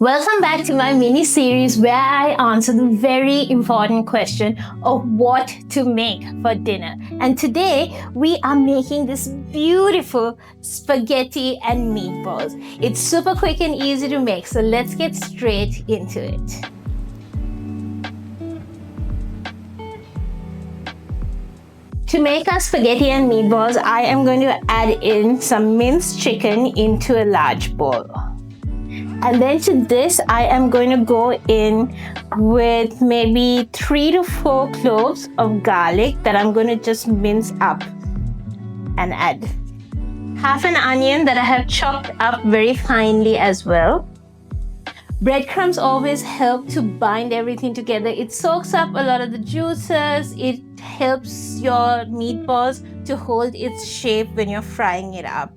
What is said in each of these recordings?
Welcome back to my mini series where I answer the very important question of what to make for dinner. And today we are making this beautiful spaghetti and meatballs. It's super quick and easy to make, so let's get straight into it. To make our spaghetti and meatballs, I am going to add in some minced chicken into a large bowl. And then to this, I am going to go in with maybe 3 to 4 cloves of garlic that I'm going to just mince up and add. Half an onion that I have chopped up very finely as well. Breadcrumbs always help to bind everything together. It soaks up a lot of the juices. It helps your meatballs to hold its shape when you're frying it up.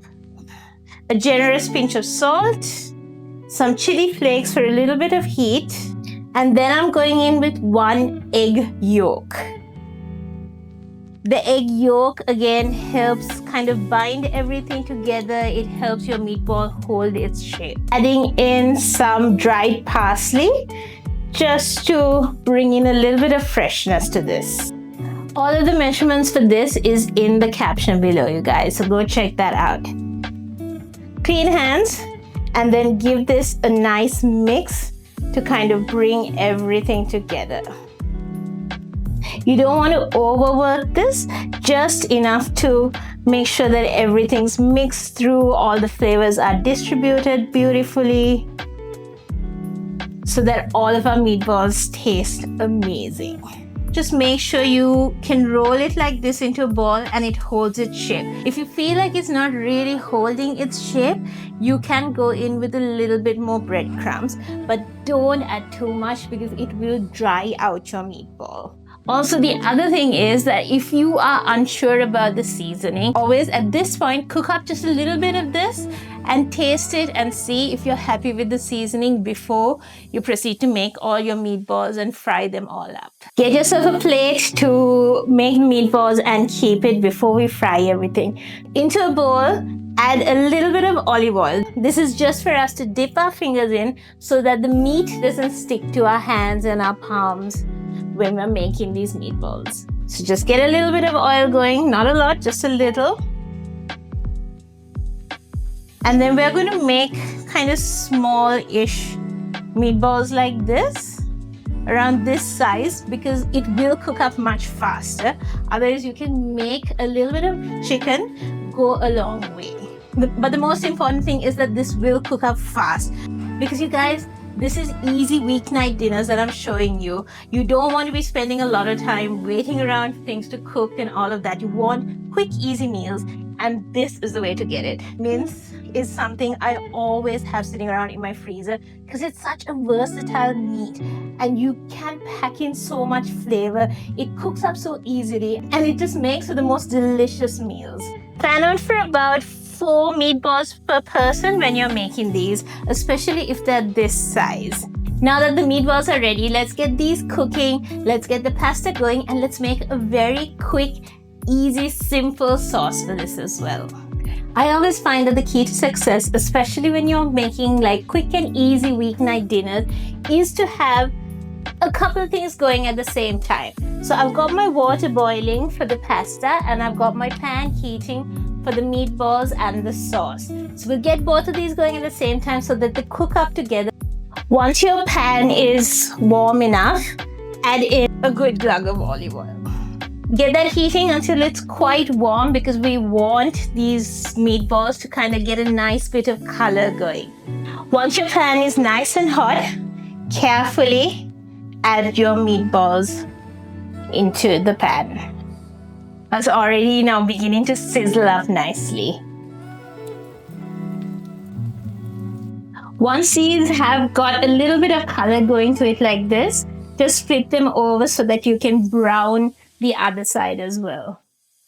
A generous pinch of salt. Some chili flakes for a little bit of heat, and then I'm going in with 1 egg yolk. The egg yolk again helps kind of bind everything together. It helps your meatball hold its shape. Adding in some dried parsley just to bring in a little bit of freshness to this. All of the measurements for this is in the caption below, you guys, so go check that out. Clean hands. And then give this a nice mix to kind of bring everything together. You don't want to overwork this, just enough to make sure that everything's mixed through, all the flavors are distributed beautifully, so that all of our meatballs taste amazing. Just make sure you can roll it like this into a ball and it holds its shape. If you feel like it's not really holding its shape, you can go in with a little bit more breadcrumbs, but don't add too much because it will dry out your meatball. Also, the other thing is that if you are unsure about the seasoning, always at this point, cook up just a little bit of this and taste it and see if you're happy with the seasoning before you proceed to make all your meatballs and fry them all up. Get yourself a plate to make meatballs and keep it before we fry everything. Into a bowl, add a little bit of olive oil. This is just for us to dip our fingers in so that the meat doesn't stick to our hands and our palms when we're making these meatballs. So just get a little bit of oil going, not a lot, just a little. And then we're going to make kind of small-ish meatballs like this, around this size, because it will cook up much faster. Otherwise, you can make a little bit of chicken go a long way. But the most important thing is that this will cook up fast, because you guys, this is easy weeknight dinners that I'm showing you. You don't want to be spending a lot of time waiting around for things to cook and all of that. You want quick, easy meals, and this is the way to get it. Mince is something I always have sitting around in my freezer because it's such a versatile meat and you can pack in so much flavor. It cooks up so easily and it just makes for the most delicious meals. Plan out for about 4 meatballs per person when you're making these, especially if they're this size. Now that the meatballs are ready, let's get these cooking, let's get the pasta going, and let's make a very quick, easy, simple sauce for this as well. I always find that the key to success, especially when you're making like quick and easy weeknight dinners, is to have a couple of things going at the same time. So I've got my water boiling for the pasta and I've got my pan heating for the meatballs and the sauce. So we'll get both of these going at the same time so that they cook up together. Once your pan is warm enough, add in a good glug of olive oil. Get that heating until it's quite warm because we want these meatballs to kind of get a nice bit of color going. Once your pan is nice and hot, carefully add your meatballs into the pan. It's already now beginning to sizzle up nicely. Once these have got a little bit of color going to it like this, just flip them over so that you can brown the other side as well.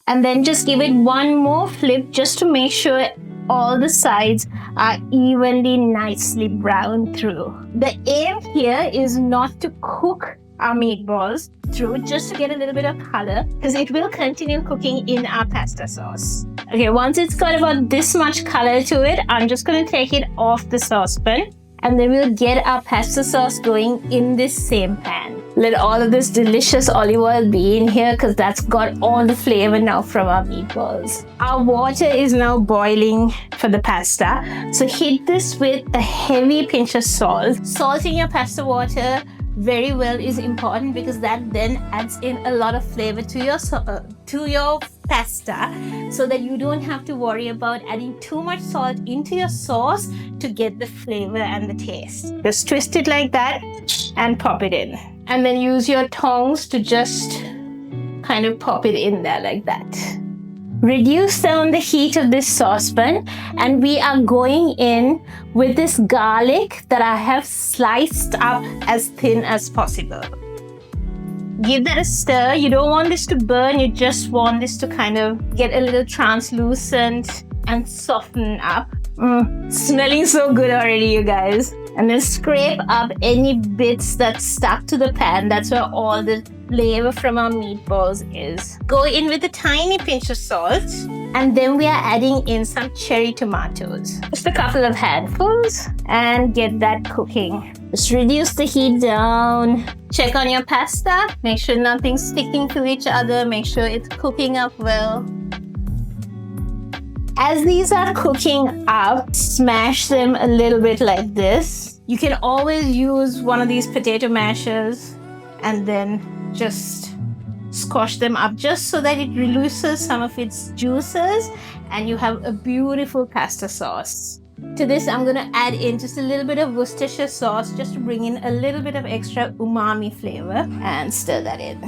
And then just give it one more flip just to make sure all the sides are evenly, nicely browned through. The aim here is not to cook our meatballs through, just to get a little bit of color, because it will continue cooking in our pasta sauce. Okay, once it's got about this much color to it, I'm just going to take it off the saucepan And then we'll get our pasta sauce going in this same pan. Let all of this delicious olive oil be in here because that's got all the flavor now from our meatballs. Our water is now boiling for the pasta. So hit this with a heavy pinch of salt. Salting your pasta water very well is important because that then adds in a lot of flavor to your pasta, so that you don't have to worry about adding too much salt into your sauce to get the flavor and the taste. Just twist it like that and pop it in, and then use your tongs to just kind of pop it in there like that. Reduce down the heat of this saucepan, and we are going in with this garlic that I have sliced up as thin as possible. Give that a stir. You don't want this to burn, you just want this to kind of get a little translucent and soften up. Smelling so good already, you guys. And then scrape up any bits that stuck to the pan. That's where all the flavor from our meatballs is. Go in with a tiny pinch of salt, and then we are adding in some cherry tomatoes. Just a couple of handfuls, and get that cooking. Just reduce the heat down. Check on your pasta. Make sure nothing's sticking to each other. Make sure it's cooking up well. As these are cooking up, smash them a little bit like this. You can always use one of these potato mashers and then just squash them up just so that it releases some of its juices and you have a beautiful pasta sauce. To this, I'm going to add in just a little bit of Worcestershire sauce just to bring in a little bit of extra umami flavor, and stir that in.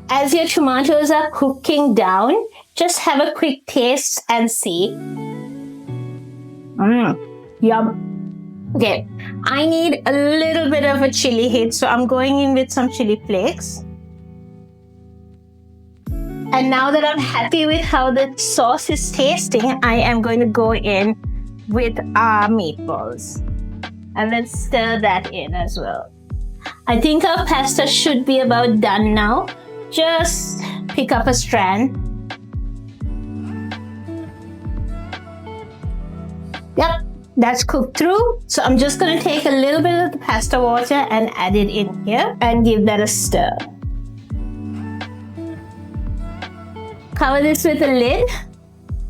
As your tomatoes are cooking down, just have a quick taste and see. Yum. Okay, I need a little bit of a chili hit, so I'm going in with some chili flakes. And now that I'm happy with how the sauce is tasting, I am going to go in with our meatballs and then stir that in as well. I think our pasta should be about done now. Just pick up a strand. Yep, that's cooked through. So I'm just going to take a little bit of the pasta water and add it in here and give that a stir. Cover this with a lid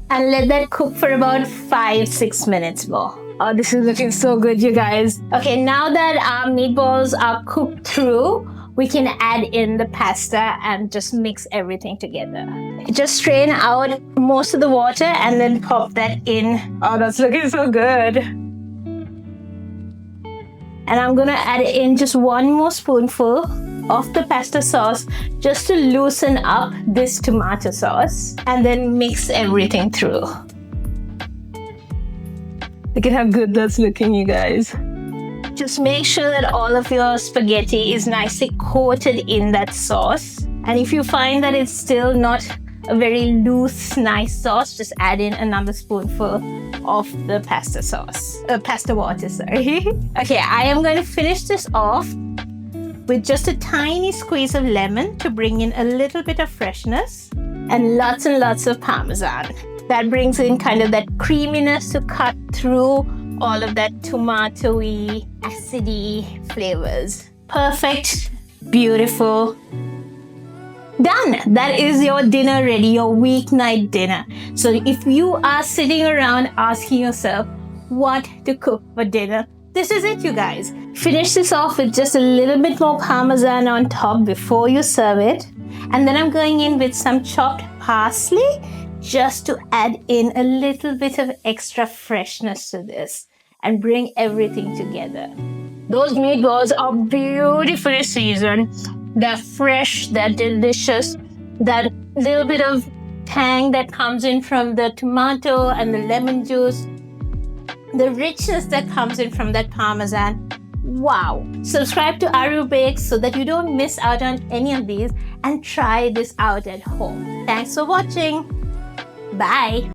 and let that cook for about 5-6 minutes more. Oh, this is looking so good, you guys. Okay, now that our meatballs are cooked through, we can add in the pasta and just mix everything together. Just strain out most of the water and then pop that in. Oh, that's looking so good. And I'm gonna add in just one more spoonful of the pasta sauce just to loosen up this tomato sauce, and then mix everything through. Look at how good that's looking, you guys. Just make sure that all of your spaghetti is nicely coated in that sauce. And if you find that it's still not a very loose, nice sauce, just add in another spoonful of the pasta sauce. Pasta water, sorry. Okay, I am going to finish this off with just a tiny squeeze of lemon to bring in a little bit of freshness, and lots of Parmesan. That brings in kind of that creaminess to cut through all of that tomatoey, acidy flavors. Perfect, beautiful. Done! That is your dinner ready, your weeknight dinner. So if you are sitting around asking yourself what to cook for dinner, this is it, you guys. Finish this off with just a little bit more Parmesan on top before you serve it. And then I'm going in with some chopped parsley just to add in a little bit of extra freshness to this and bring everything together. Those meatballs are beautifully seasoned. They're fresh, they're delicious. That little bit of tang that comes in from the tomato and the lemon juice, the richness that comes in from that Parmesan. Wow! Subscribe to Arubakes so that you don't miss out on any of these, and try this out at home. Thanks for watching. Bye.